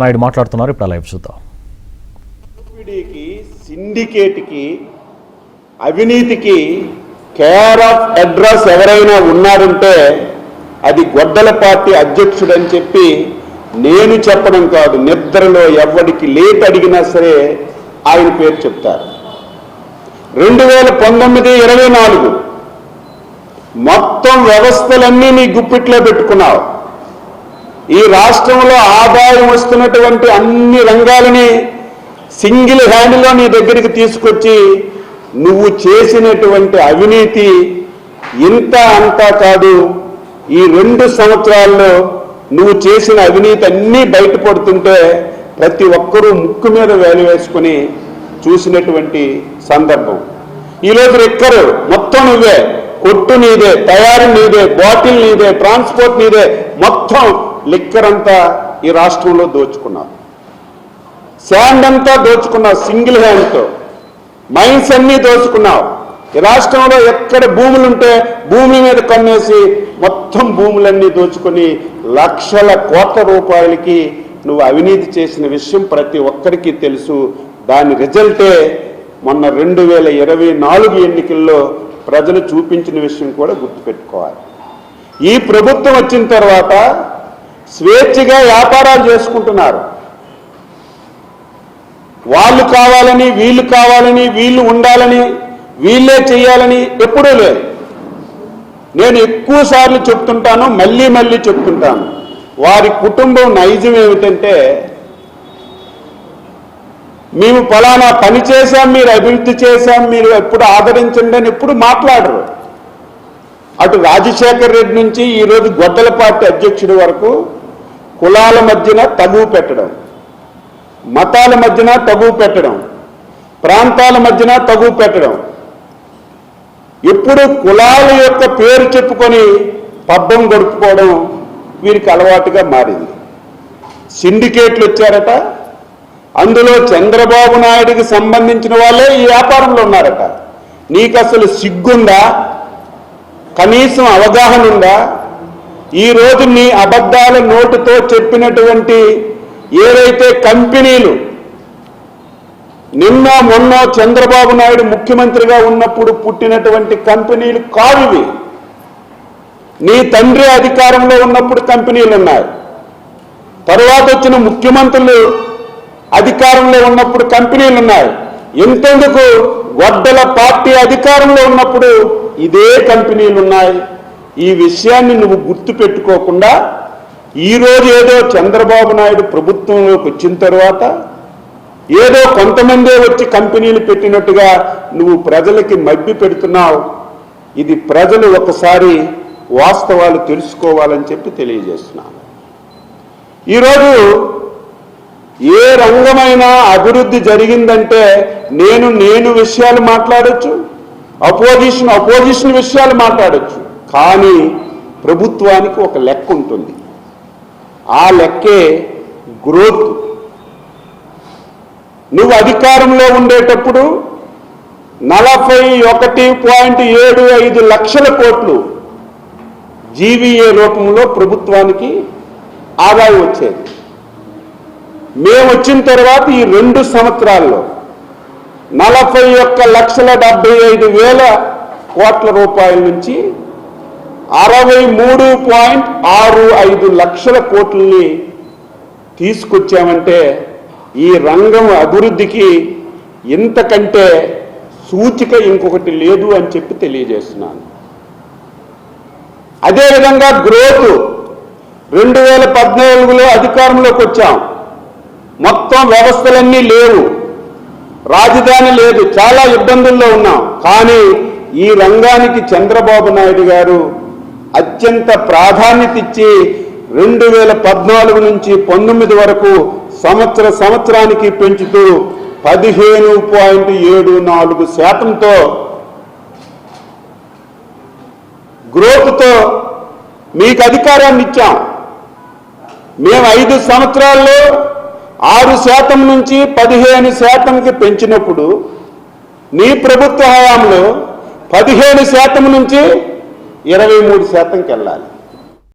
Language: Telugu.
నాయుడు మాట్లాడుతున్నారు. ఇప్పుడు లైవ్ చూద్దాం. సిండికేట్కి అవినీతికి కేర్ ఆఫ్ అడ్రస్ ఎవరైనా ఉన్నారంటే అది గొడ్డల పార్టీ అధ్యక్షుడు అని చెప్పి నేను చెప్పడం కాదు, నిద్రలో ఎవరికి లేట్ అడిగినా సరే ఆయన పేరు చెప్తారు. 2019-24 మొత్తం వ్యవస్థలన్నీ నీ గుప్పిట్లో పెట్టుకున్నావు. ఈ రాష్ట్రంలో ఆదాయం వస్తున్నటువంటి అన్ని రంగాలని సింగిల్ హ్యాండ్లో నీ దగ్గరికి తీసుకొచ్చి నువ్వు చేసినటువంటి అవినీతి ఇంత అంతా కాదు. ఈ 2 సంవత్సరాల్లో నువ్వు చేసిన అవినీతి అన్నీ బయటపడుతుంటే ప్రతి ఒక్కరూ ముక్కు మీద వేలు వేసుకుని చూసినటువంటి సందర్భం. ఈరోజు రెక్కరు మొత్తం నువ్వే, కొట్టు నీదే, తయారీ నీదే, బాటిల్ నీదే, ట్రాన్స్పోర్ట్ నీదే, మొత్తం లిక్కర్ అంతా ఈ రాష్ట్రంలో దోచుకున్నావు. శాండ్ అంతా దోచుకున్నావు సింగిల్ హ్యాండ్తో. మైన్స్ అన్నీ దోచుకున్నావు. ఈ రాష్ట్రంలో ఎక్కడ భూములుంటే భూమి మీద కన్నేసి మొత్తం భూములన్నీ దోచుకొని లక్షల కోట్ల రూపాయలకి నువ్వు అవినీతి చేసిన విషయం ప్రతి ఒక్కరికి తెలుసు. దాని రిజల్టే మొన్న 2024 ఎన్నికల్లో ప్రజలు చూపించిన విషయం కూడా గుర్తుపెట్టుకోవాలి. ఈ ప్రభుత్వం వచ్చిన తర్వాత స్వేచ్ఛగా వ్యాపారాలు చేసుకుంటున్నారు. వాళ్ళు కావాలని, వీళ్ళు కావాలని, వీళ్ళు ఉండాలని, వీళ్ళే చేయాలని ఎప్పుడూ లేదు. నేను ఎక్కువ సార్లు చెప్తుంటాను, మళ్ళీ మళ్ళీ చెప్తుంటాను. వారి కుటుంబం నైజం ఏమిటంటే, మేము ఫలానా పని చేశాం, మీరు అభివృద్ధి చేశాం, మీరు ఎప్పుడు ఆదరించండి అని ఎప్పుడు మాట్లాడరు. అటు రాజశేఖర్ రెడ్డి నుంచి ఈరోజు గొడ్డల పార్టీ అధ్యక్షుడి వరకు కులాల మధ్యన తగువ పెట్టడం, మతాల మధ్యన తగువ పెట్టడం, ప్రాంతాల మధ్యన తగువ పెట్టడం, ఎప్పుడు కులాల యొక్క పేరు చెప్పుకొని పబ్బం గడుపుకోవడం వీరికి అలవాటుగా మారింది. సిండికేట్లు వచ్చారట, అందులో చంద్రబాబు నాయుడికి సంబంధించిన వాళ్ళే ఈ వ్యాపారంలో ఉన్నారట. నీకు అసలు సిగ్గుందా? కనీసం అవగాహన ఉందా? ఈరోజు నీ అబద్ధాల నోటుతో చెప్పినటువంటి ఏదైతే కంపెనీలు నిన్న మొన్న చంద్రబాబు నాయుడు ముఖ్యమంత్రిగా ఉన్నప్పుడు పుట్టినటువంటి కంపెనీలు కావివి. నీ తండ్రి అధికారంలో ఉన్నప్పుడు కంపెనీలు ఉన్నాయి, తరువాత వచ్చిన ముఖ్యమంత్రులు అధికారంలో ఉన్నప్పుడు కంపెనీలు ఉన్నాయి. ఎంతెందుకు గొడ్డల పార్టీ అధికారంలో ఉన్నప్పుడు ఇదే కంపెనీలు ఉన్నాయి. ఈ విషయాన్ని నువ్వు గుర్తు పెట్టుకోకుండా ఈరోజు ఏదో చంద్రబాబు నాయుడు ప్రభుత్వంలోకి వచ్చిన తర్వాత ఏదో కొంతమందే వచ్చి కంపెనీలు పెట్టినట్టుగా నువ్వు ప్రజలకి మభ్య పెడుతున్నావు. ఇది ప్రజలు ఒకసారి వాస్తవాలు తెలుసుకోవాలని చెప్పి తెలియజేస్తున్నాను. ఈరోజు ఏ రంగమైనా అభివృద్ధి జరిగిందంటే నేను విషయాలు మాట్లాడొచ్చు, అపోజిషన్ విషయాలు మాట్లాడొచ్చు. కానీ ప్రభుత్వానికి ఒక లెక్క ఉంటుంది. ఆ లెక్కే గ్రోత్. నువ్వు అధికారంలో ఉండేటప్పుడు 41.75 లక్షల కోట్లు జీవీఏ రూపంలో ప్రభుత్వానికి ఆదాయం వచ్చేది. మేము వచ్చిన తర్వాత ఈ 2 సంవత్సరాల్లో 41,75,000 కోట్ల రూపాయల నుంచి 63.65 లక్షల కోట్లని తీసుకొచ్చామంటే ఈ రంగం అభివృద్ధికి ఇంతకంటే సూచిక ఇంకొకటి లేదు అని చెప్పి తెలియజేస్తున్నాను. అదేవిధంగా గ్రోత్ 2014లో అధికారంలోకి వచ్చాం. మొత్తం వ్యవస్థలన్నీ లేవు, రాజధాని లేదు, చాలా ఇబ్బందుల్లో ఉన్నాం. కానీ ఈ రంగానికి చంద్రబాబు నాయుడు గారు అత్యంత ప్రాధాన్యత ఇచ్చి 2014 నుంచి 19 వరకు సంవత్సరానికి పెంచుతూ 15.74% గ్రోత్తో మీకు అధికారాన్ని ఇచ్చాం. మేము 5 సంవత్సరాల్లో 6% నుంచి 15%కి పెంచినప్పుడు నీ ప్రభుత్వ హయాంలో 15% నుంచి 23%కి వెళ్ళాలి.